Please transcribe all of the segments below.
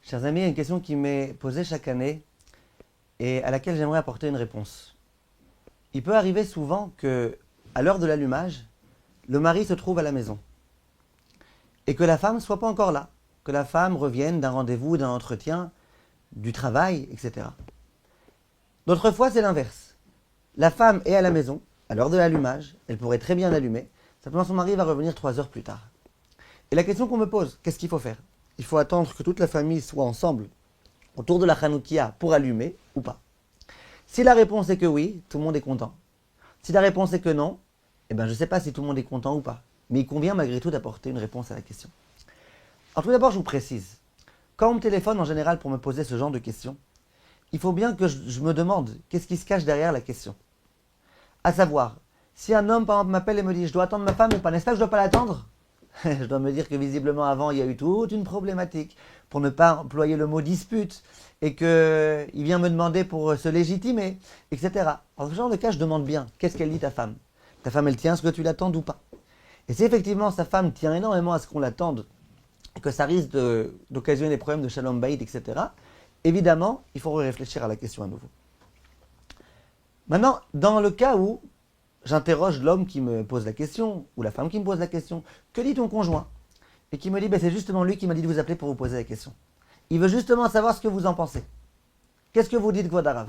Chers amis, il y a une question qui m'est posée chaque année et à laquelle j'aimerais apporter une réponse. Il peut arriver souvent que, à l'heure de l'allumage, le mari se trouve à la maison et que la femme ne soit pas encore là, que la femme revienne d'un rendez-vous, d'un entretien, du travail, etc. D'autres fois, c'est l'inverse. La femme est à la maison, à l'heure de l'allumage, elle pourrait très bien l'allumer, simplement son mari va revenir 3 heures plus tard. Et la question qu'on me pose, qu'est-ce qu'il faut faire? Il faut attendre que toute la famille soit ensemble autour de la Hanoukia pour allumer ou pas? Si la réponse est que oui, tout le monde est content. Si la réponse est que non, je ne sais pas si tout le monde est content ou pas. Mais il convient malgré tout d'apporter une réponse à la question. Alors tout d'abord, je vous précise, quand on me téléphone en général pour me poser ce genre de questions, il faut bien que je me demande qu'est-ce qui se cache derrière la question. À savoir, si un homme par exemple m'appelle et me dit « je dois attendre ma femme ou pas », n'est-ce pas que je ne dois pas l'attendre? Je dois me dire que visiblement avant, il y a eu toute une problématique, pour ne pas employer le mot dispute, et qu'il vient me demander pour se légitimer, etc. En ce genre de cas, je demande bien, qu'est-ce qu'elle dit ta femme? Ta femme, elle tient à ce que tu l'attendes ou pas? Et si effectivement sa femme tient énormément à ce qu'on l'attende, et que ça risque d'occasionner des problèmes de shalom bayit, etc., évidemment, il faut réfléchir à la question à nouveau. Maintenant, dans le cas où j'interroge l'homme qui me pose la question, ou la femme qui me pose la question, que dit ton conjoint? Et qui me dit, c'est justement lui qui m'a dit de vous appeler pour vous poser la question. Il veut justement savoir ce que vous en pensez. Qu'est-ce que vous dites, Kvod Harav?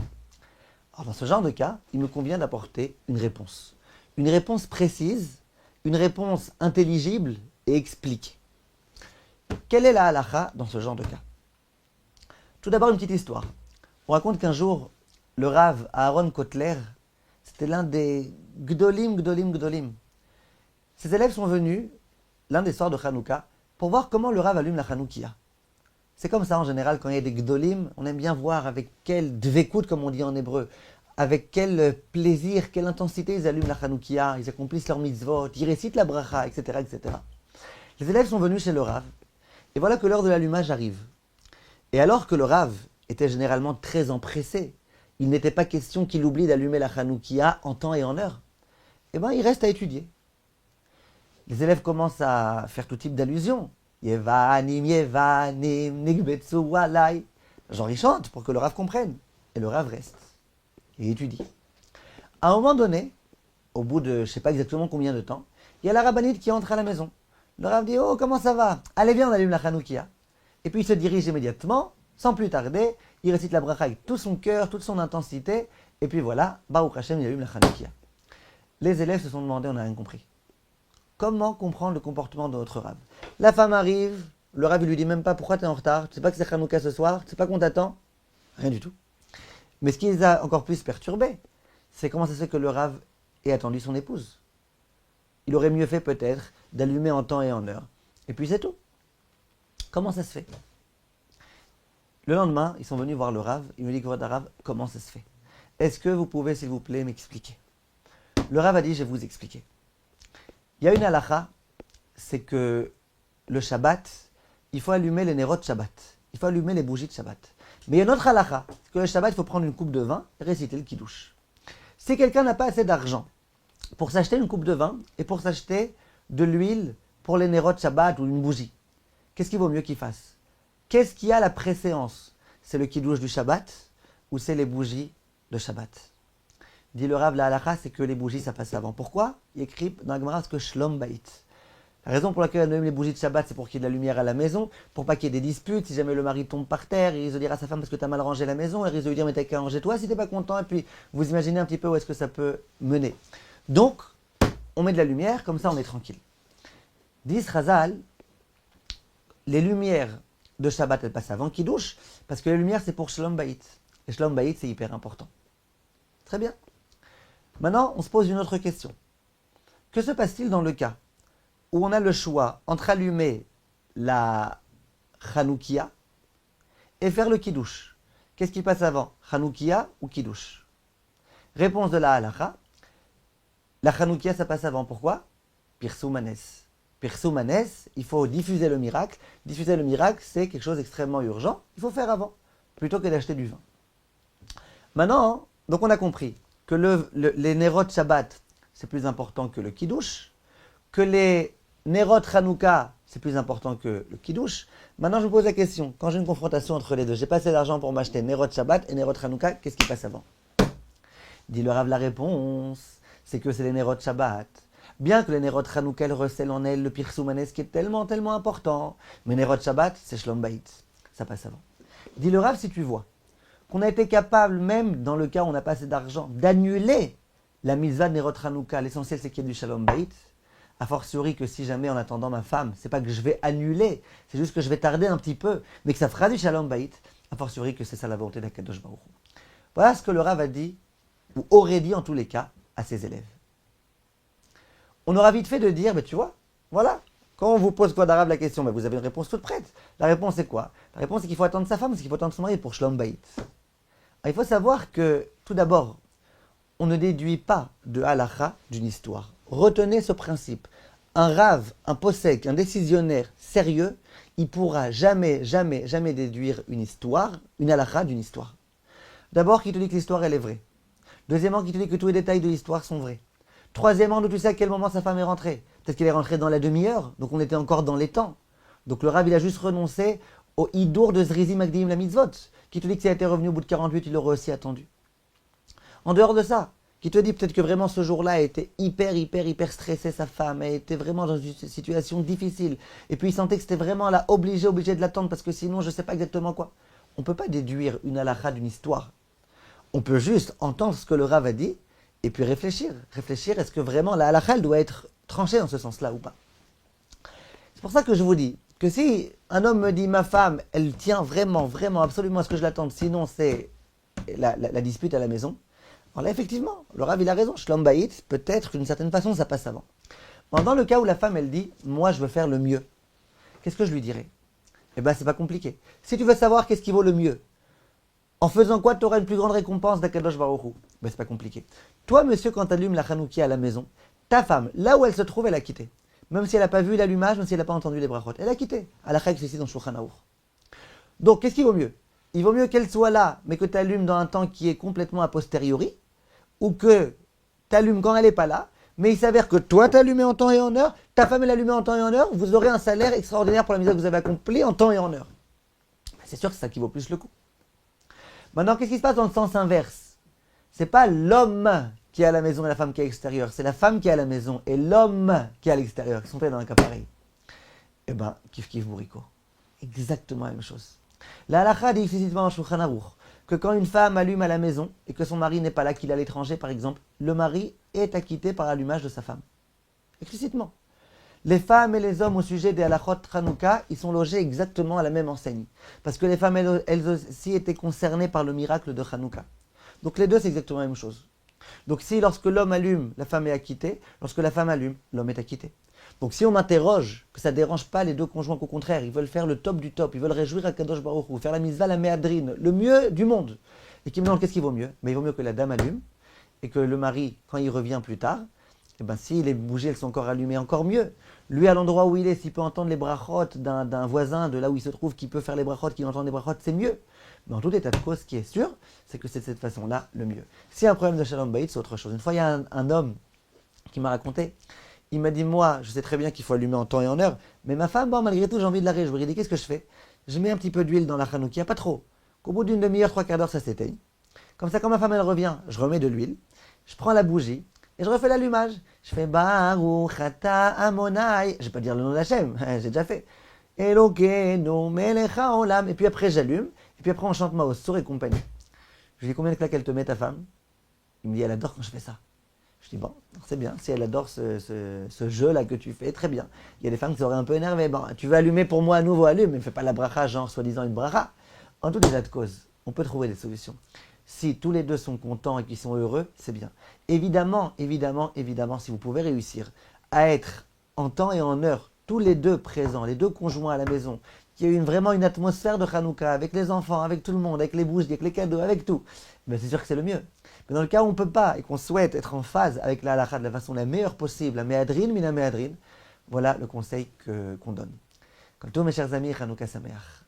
Alors dans ce genre de cas, il me convient d'apporter une réponse. Une réponse précise, une réponse intelligible et expliquée. Quelle est la halacha dans ce genre de cas? Tout d'abord, une petite histoire. On raconte qu'un jour, le Rav Aaron Kotler, c'était l'un des Gdolim. Ses élèves sont venus, l'un des soirs de Hanouka, pour voir comment le Rav allume la Hanoukia. C'est comme ça en général, quand il y a des Gdolim, on aime bien voir avec quel dvekout, comme on dit en hébreu, avec quel plaisir, quelle intensité ils allument la Hanoukia, ils accomplissent leur mitzvot, ils récitent la bracha, etc., etc. Les élèves sont venus chez le Rav, et voilà que l'heure de l'allumage arrive. Et alors que le Rav était généralement très empressé, il n'était pas question qu'il oublie d'allumer la Hanoukia en temps et en heure. Il reste à étudier. Les élèves commencent à faire tout type d'allusions. Yevanim, nigbetsu walai. Genre ils chantent pour que le Rav comprenne. Et le Rav reste et étudie. À un moment donné, au bout de je ne sais pas exactement combien de temps, il y a la rabbinite qui entre à la maison. Le Rav dit « Oh, comment ça va? Allez, viens, on allume la Hanoukia. » Et puis il se dirige immédiatement, sans plus tarder, il récite la bracha avec tout son cœur, toute son intensité, et puis voilà, Baruch Hashem, il allume la Hanoukia. Les élèves se sont demandé, on n'a rien compris. Comment comprendre le comportement de notre Rav? La femme arrive, le Rav il lui dit même pas pourquoi tu es en retard, tu sais pas que c'est Hanouka ce soir, tu sais pas qu'on t'attend? Rien du tout. Mais ce qui les a encore plus perturbés, c'est comment ça se fait que le Rav ait attendu son épouse. Il aurait mieux fait peut-être d'allumer en temps et en heure. Et puis c'est tout. Comment ça se fait? Le lendemain, ils sont venus voir le Rav, il me dit Kvod Harav, comment ça se fait? Est-ce que vous pouvez s'il vous plaît m'expliquer? Le Rav a dit, je vais vous expliquer. Il y a une halakha, c'est que le Shabbat, il faut allumer les nérots de Shabbat. Il faut allumer les bougies de Shabbat. Mais il y a une autre halakha, que le Shabbat, il faut prendre une coupe de vin et réciter le kiddush. Si quelqu'un n'a pas assez d'argent pour s'acheter une coupe de vin et pour s'acheter de l'huile pour les nérots de Shabbat ou une bougie, qu'est-ce qu'il vaut mieux qu'il fasse? Qu'est-ce qui a la préséance? C'est le kiddush du Shabbat ou c'est les bougies de Shabbat? Dit le Rav, la halakha, c'est que les bougies, ça passe avant. Pourquoi? Il écrit dans la Gemara que shlom bayit. La raison pour laquelle on allume les bougies de Shabbat, c'est pour qu'il y ait de la lumière à la maison, pour pas qu'il y ait des disputes. Si jamais le mari tombe par terre, il risque de dire à sa femme parce que tu as mal rangé la maison, il risque de lui dire mais t'as qu'à ranger toi si t'es pas content. Et puis vous imaginez un petit peu où est-ce que ça peut mener. Donc, on met de la lumière, comme ça on est tranquille. Dit Chazal, les lumières de Shabbat, elles passent avant Kiddush, parce que les lumières, c'est pour Shalom Bayit. Et Shalom Bayit, c'est hyper important. Très bien. Maintenant, on se pose une autre question. Que se passe-t-il dans le cas où on a le choix entre allumer la Hanoukia et faire le Kiddush? Qu'est-ce qui passe avant, Hanoukia ou Kiddush? Réponse de la halakha, la Hanoukia, ça passe avant. Pourquoi? Pirsou Manes. Pirsou Manes, il faut diffuser le miracle. Diffuser le miracle, c'est quelque chose d'extrêmement urgent. Il faut faire avant, plutôt que d'acheter du vin. Maintenant, donc on a compris que les Nerot Shabbat, c'est plus important que le Kiddush, que les Nerot Hanouka, c'est plus important que le kiddush. Maintenant, je me pose la question, quand j'ai une confrontation entre les deux, j'ai pas assez d'argent pour m'acheter Nerot Shabbat et Nerot Hanouka, qu'est-ce qui passe avant? Dit le Rav, la réponse, c'est que c'est les Nerot Shabbat. Bien que les Nerot Hanouka recèlent en elles le Pirsoumanes qui est tellement, tellement important, mais Nerot Shabbat, c'est Shlom Bayit. Ça passe avant. Dit le Rav, si tu vois qu'on a été capable, même dans le cas où on n'a pas assez d'argent, d'annuler la mitzvah de Nerot Hanouka, l'essentiel c'est qu'il y ait du Shalom Bayit, a fortiori que si jamais en attendant ma femme, c'est pas que je vais annuler, c'est juste que je vais tarder un petit peu, mais que ça fera du Shalom Bayit, a fortiori que c'est ça la volonté d'Akadosh Baruch Hu. Voilà ce que le Rav a dit, ou aurait dit en tous les cas, à ses élèves. On aura vite fait de dire, tu vois, voilà, quand on vous pose quoi d'arabe la question, vous avez une réponse toute prête. La réponse c'est quoi? La réponse c'est qu'il faut attendre sa femme, c'est qu'il faut attendre son mari pour Shalom Bayit. Il faut savoir que, tout d'abord, on ne déduit pas de halakha d'une histoire. Retenez ce principe. Un rave, un posek, un décisionnaire sérieux, il pourra jamais, jamais, jamais déduire une histoire, une halakha d'une histoire. D'abord, qu'il te dit que l'histoire, elle est vraie. Deuxièmement, qu'il te dit que tous les détails de l'histoire sont vrais. Troisièmement, d'où tu sais à quel moment sa femme est rentrée. Peut-être qu'elle est rentrée dans la demi-heure, donc on était encore dans les temps. Donc le rave, il a juste renoncé au hidour de Zrizi Magdiim la mitzvot, qui te dit que s'il était revenu au bout de 48, il aurait aussi attendu. En dehors de ça, qui te dit peut-être que vraiment ce jour-là a été hyper stressé, sa femme, elle était vraiment dans une situation difficile. Et puis il sentait que c'était vraiment là, obligé de l'attendre, parce que sinon je ne sais pas exactement quoi. On ne peut pas déduire une halakha d'une histoire. On peut juste entendre ce que le Rav a dit, et puis réfléchir. Réfléchir, est-ce que vraiment la halakha, elle doit être tranchée dans ce sens-là ou pas? C'est pour ça que je vous dis que si un homme me dit, ma femme, elle tient vraiment, absolument à ce que je l'attende, sinon c'est la dispute à la maison, alors là, effectivement, le Rav, il a raison. Shlom Bayit, peut-être, d'une certaine façon, ça passe avant. Dans le cas où la femme, elle dit, moi, je veux faire le mieux, qu'est-ce que je lui dirais? Eh bien, c'est pas compliqué. Si tu veux savoir qu'est-ce qui vaut le mieux, en faisant quoi tu auras une plus grande récompense d'Akadosh Baruch Hu? Ben, c'est pas compliqué. Toi, monsieur, quand tu allumes la Hanoukia à la maison, ta femme, là où elle se trouve, elle a quitté. Même si elle n'a pas vu l'allumage, même si elle n'a pas entendu les brachot, elle a quitté. À la chèque, c'est ici dans Shulchan Aruch. Donc, qu'est-ce qui vaut mieux? Il vaut mieux qu'elle soit là, mais que tu allumes dans un temps qui est complètement a posteriori, ou que tu allumes quand elle n'est pas là, mais il s'avère que toi tu allumé en temps et en heure, ta femme elle allumée en temps et en heure, vous aurez un salaire extraordinaire pour la mise que vous avez accomplie en temps et en heure. C'est sûr que c'est ça qui vaut plus le coup. Maintenant, qu'est-ce qui se passe dans le sens inverse? C'est pas l'homme qui est à la maison et la femme qui est à l'extérieur, c'est la femme qui est à la maison et l'homme qui est à l'extérieur, qui sont faits dans un cas pareil. Eh ben, kiff bourrico. Exactement la même chose. La halakha dit explicitement dans Shulchan Aruch que quand une femme allume à la maison et que son mari n'est pas là, qu'il est à l'étranger par exemple, le mari est acquitté par l'allumage de sa femme. Explicitement. Les femmes et les hommes au sujet des halachot Hanouka, ils sont logés exactement à la même enseigne. Parce que les femmes, elles aussi étaient concernées par le miracle de Hanouka. Donc les deux, c'est exactement la même chose. Donc si lorsque l'homme allume, la femme est acquittée, lorsque la femme allume, l'homme est acquitté. Donc si on m'interroge que ça ne dérange pas les deux conjoints, qu'au contraire, ils veulent faire le top du top, ils veulent réjouir Akadosh Baruch Hu, faire la mitzvah, la méadrine, le mieux du monde, et qui me demandent qu'est-ce qui vaut mieux? Mais il vaut mieux que la dame allume, et que le mari, quand il revient plus tard, eh ben, si les bougies elles sont encore allumées, encore mieux. Lui, à l'endroit où il est, s'il peut entendre les brachot d'un voisin, de là où il se trouve, qui peut faire les brachot, qui entend les brachot, c'est mieux. Mais en tout état de cause, ce qui est sûr, c'est que c'est de cette façon-là le mieux. S'il y a un problème de Shalom Bayit, c'est autre chose. Une fois, il y a un homme qui m'a raconté, il m'a dit, moi, je sais très bien qu'il faut allumer en temps et en heure, mais ma femme, bon, malgré tout, j'ai envie de la réjouir. Il dit, qu'est-ce que je fais? Je mets un petit peu d'huile dans la Hanoukia, pas trop. Qu'au bout d'une demi-heure, 3/4 d'heure, ça s'éteigne. Comme ça, quand ma femme, elle revient, je remets de l'huile, je prends la bougie, et je refais l'allumage. Je fais Baruch Ata Amonai. Je vais pas dire le nom d'Hachem, j'ai déjà fait. Elokeinu Melecha Olam. Et puis après, j'allume. Et puis après, on chante Maosour et compagnie. Je lui dis, combien de claques elle te met, ta femme? Il me dit, elle adore quand je fais ça. Je dis, bon, c'est bien. Si elle adore ce jeu-là que tu fais, très bien. Il y a des femmes qui seraient un peu énervées. Bon, tu veux allumer pour moi à nouveau, allume. Mais fais pas la bracha, genre soi-disant une bracha. En tout état de cause, on peut trouver des solutions. Si tous les deux sont contents et qu'ils sont heureux, c'est bien. Évidemment, si vous pouvez réussir à être en temps et en heure, tous les deux présents, les deux conjoints à la maison, qu'il y ait vraiment une atmosphère de Hanouka, avec les enfants, avec tout le monde, avec les bougies, avec les cadeaux, avec tout, ben c'est sûr que c'est le mieux. Mais dans le cas où on ne peut pas et qu'on souhaite être en phase avec la halakha de la façon la meilleure possible, la méadrine, mina méadrine, voilà le conseil qu'on donne. Comme tous mes chers amis, Hanouka Sameach.